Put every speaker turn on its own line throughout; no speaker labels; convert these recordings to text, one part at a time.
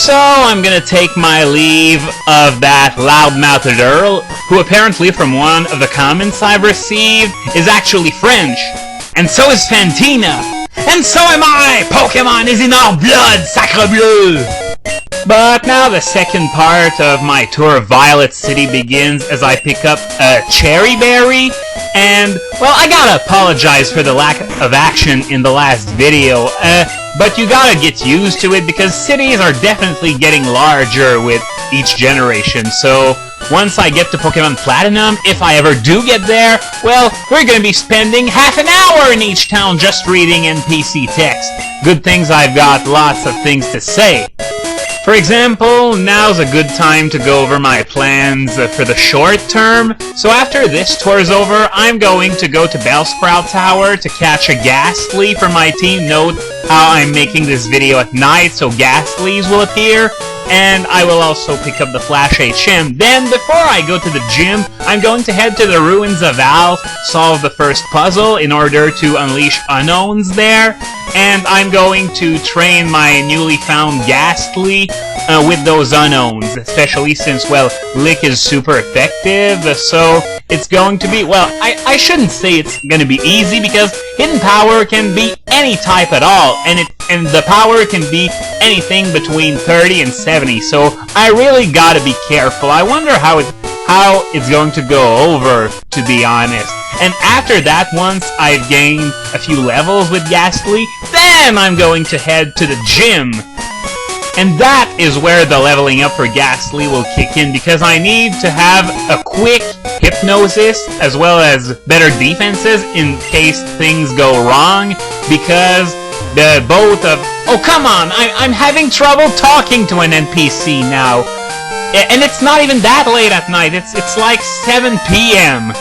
So I'm gonna take my leave of that loud-mouthed Earl, who apparently from one of the comments I've received is actually French. And so is Fantina. And so am I! Pokémon is in our blood, sacre bleu! But now the second part of my tour of Violet City begins as I pick up a Cherry Berry, and, well, I gotta apologize for the lack of action in the last video, but you gotta get used to it because cities are definitely getting larger with each generation, so once I get to Pokemon Platinum, if I ever do get there, well, we're gonna be spending half an hour in each town just reading NPC text. Good things I've got lots of things to say. For example, now's a good time to go over my plans for the short term. So after this tour's over, I'm going to go to Silph Tower to catch a Gastly for my team. Note how I'm making this video at night, so Gastlys will appear. And I will also pick up the Flash HM. Then, before I go to the gym, I'm going to head to the ruins of Alph, solve the first puzzle in order to unleash unknowns there. And I'm going to train my newly found Gastly with those unknowns, especially since, well, Lick is super effective, so it's going to be, well, I shouldn't say it's going to be easy, because Hidden Power can be any type at all, and the power can be anything between 30 and 70, so I really gotta be careful. I wonder how it's going to go over, to be honest. And after that, once I've gained a few levels with Gastly, then I'm going to head to the gym. And that is where the leveling up for Gastly will kick in, because I need to have a quick hypnosis as well as better defenses in case things go wrong, because the both of... Oh, come on! I'm having trouble talking to an NPC now. And it's not even that late at night, it's like 7 p.m.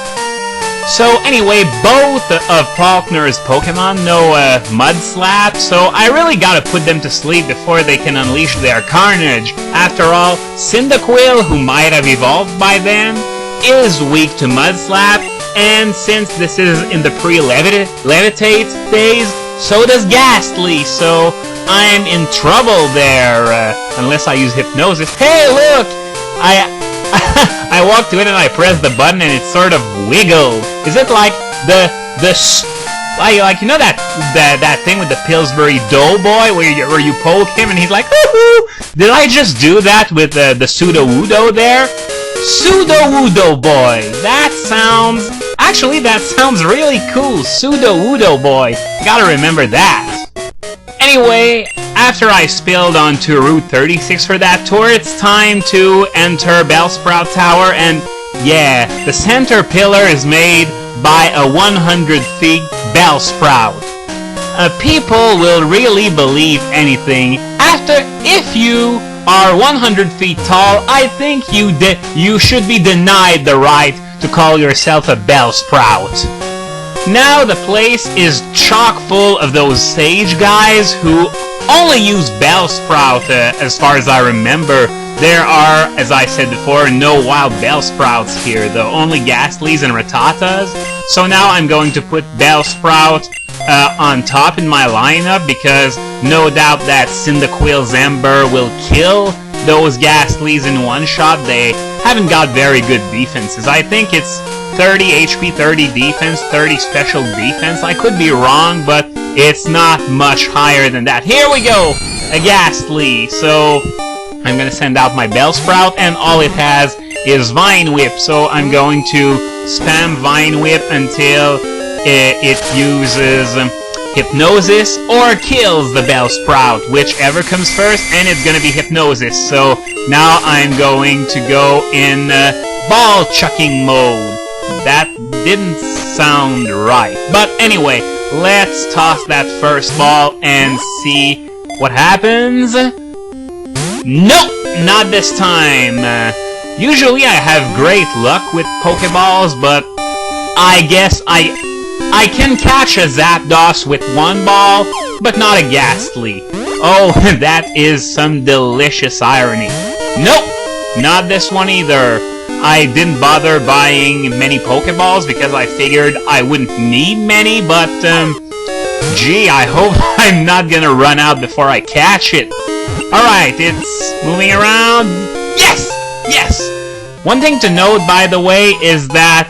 So anyway, both of Faulkner's Pokemon know Mud Slap, so I really gotta put them to sleep before they can unleash their carnage. After all, Cyndaquil, who might have evolved by then, is weak to Mud Slap, and since this is in the pre-levitate phase, so does Gastly, so I'm in trouble there, unless I use Hypnosis. Hey, look! I walked to it and I pressed the button and it sort of wiggled. Is it like like you know that thing with the Pillsbury Doughboy where you poke him and he's like, woohoo! Did I just do that with the Sudowoodo there? Sudowoodo boy. That sounds really cool. Sudowoodo boy. Gotta remember that. Anyway, after I spilled onto Route 36 for that tour, it's time to enter Silph Tower, and yeah, the center pillar is made by a 100 feet Bellsprout. People will really believe anything. If you are 100 feet tall, I think you should be denied the right to call yourself a Bellsprout. Now the place is chock full of those sage guys who only use Bellsprout, as far as I remember. There are, as I said before, no wild Bellsprouts here, though, only Gastlys and Rattatas. So now I'm going to put Bellsprout on top in my lineup, because no doubt that Cyndaquil's Ember will kill those Gastlys in one shot. They haven't got very good defenses. I think it's 30 HP, 30 defense, 30 special defense. I could be wrong, but it's not much higher than that. Here we go! A Gastly. So I'm gonna send out my Bellsprout, and all it has is Vine Whip. So I'm going to spam Vine Whip until it uses Hypnosis or kills the Bellsprout, whichever comes first, and it's gonna be Hypnosis. So now I'm going to go in ball chucking mode. That didn't sound right. But anyway, let's toss that first ball and see what happens. Nope, not this time. Usually I have great luck with Pokéballs, but I guess I can catch a Zapdos with one ball, but not a Gastly. Oh, that is some delicious irony. Nope, not this one either. I didn't bother buying many Pokeballs because I figured I wouldn't need many, but, gee, I hope I'm not gonna run out before I catch it. Alright, it's moving around. Yes! Yes! One thing to note, by the way, is that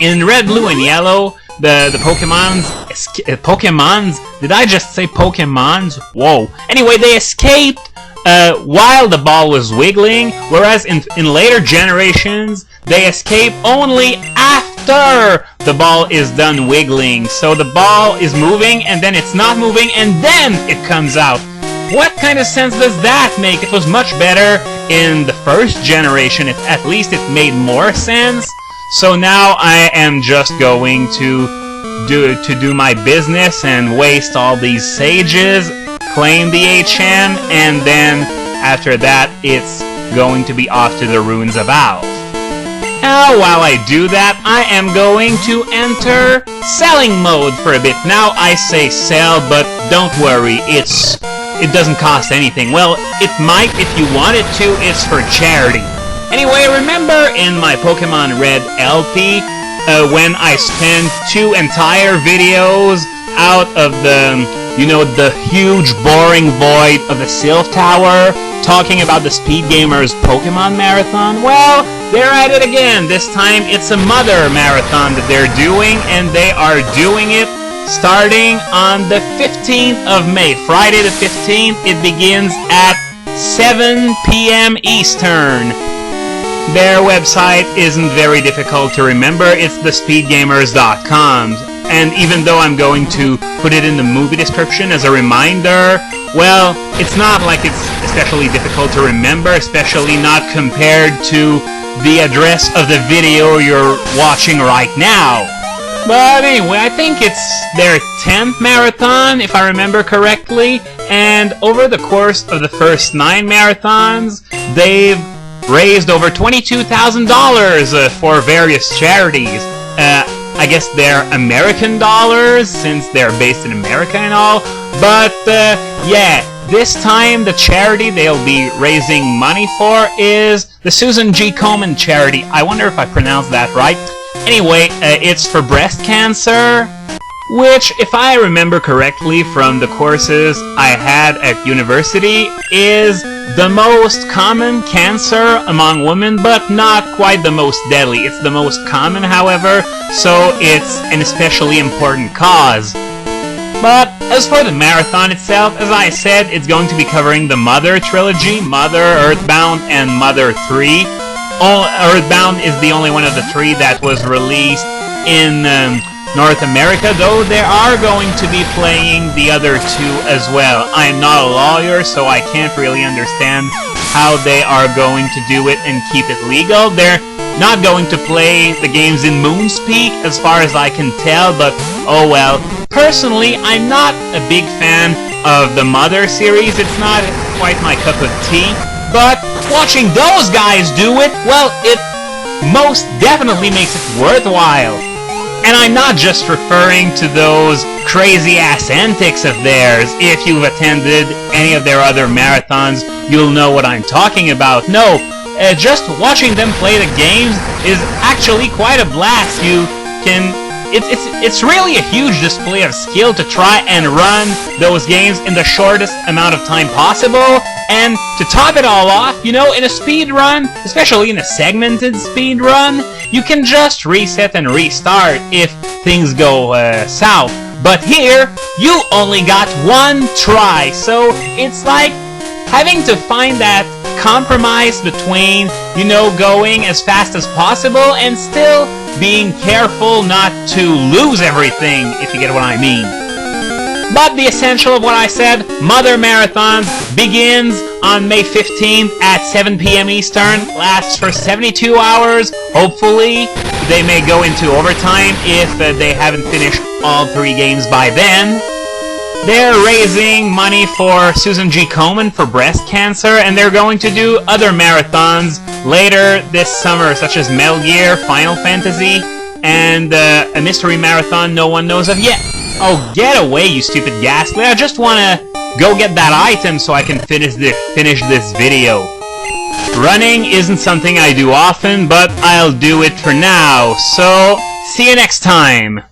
in red, blue, and yellow, the Pokemons, did I just say Pokemons? Whoa. Anyway, they escaped while the ball was wiggling, whereas in later generations, they escape only after the ball is done wiggling. So the ball is moving, and then it's not moving, and then it comes out. What kind of sense does that make? It was much better in the first generation. At least it made more sense. So now I am just going to do my business and waste all these sages, claim the HM, and then after that it's going to be off to the ruins of Alph. Now while I do that, I am going to enter selling mode for a bit. Now I say sell, but don't worry, it doesn't cost anything. Well, it might if you want it to. It's for charity. Anyway, remember in my Pokemon Red LP, when I spent 2 entire videos out of the, the huge boring void of the Silph Tower, talking about the Speed Gamers Pokemon Marathon? Well, they're at it again. This time it's a Mother Marathon that they're doing, and they are doing it starting on the 15th of May. Friday the 15th, it begins at 7 p.m. Eastern. Their website isn't very difficult to remember. It's thespeedgamers.com. And even though I'm going to put it in the movie description as a reminder, well, it's not like it's especially difficult to remember, especially not compared to the address of the video you're watching right now. But anyway, I think it's their 10th marathon, if I remember correctly, and over the course of the first 9 marathons, they've raised over $22,000 for various charities. I guess they're American dollars, since they're based in America and all, but yeah, this time the charity they'll be raising money for is the Susan G. Komen charity. I wonder if I pronounced that right. Anyway, it's for breast cancer, which, if I remember correctly from the courses I had at university, is the most common cancer among women, but not quite the most deadly. It's the most common, however, so it's an especially important cause. But as for the marathon itself, as I said, it's going to be covering the Mother trilogy, Mother, Earthbound, and Mother 3. Earthbound is the only one of the 3 that was released in North America, though they are going to be playing the other 2 as well. I'm not a lawyer, so I can't really understand how they are going to do it and keep it legal. They're not going to play the games in Moonspeak, as far as I can tell, but oh well. Personally, I'm not a big fan of the Mother series. It's not quite my cup of tea. But watching those guys do it, well, it most definitely makes it worthwhile. And I'm not just referring to those crazy-ass antics of theirs. If you've attended any of their other marathons, you'll know what I'm talking about. No, just watching them play the games is actually quite a blast. You can... It's really a huge display of skill to try and run those games in the shortest amount of time possible. And to top it all off, in a speed run, especially in a segmented speed run, you can just reset and restart if things go south. But here, you only got 1 try, so it's like having to find that compromise between, going as fast as possible and still being careful not to lose everything, if you get what I mean. But the essential of what I said, Mother Marathon begins on May 15th at 7 p.m. Eastern, lasts for 72 hours. Hopefully, they may go into overtime if they haven't finished all 3 games by then. They're raising money for Susan G. Komen for breast cancer, and they're going to do other marathons later this summer, such as Metal Gear, Final Fantasy, and a mystery marathon no one knows of yet. Oh, get away, you stupid Gastly. I just want to go get that item so I can finish this video. Running isn't something I do often, but I'll do it for now, so see you next time!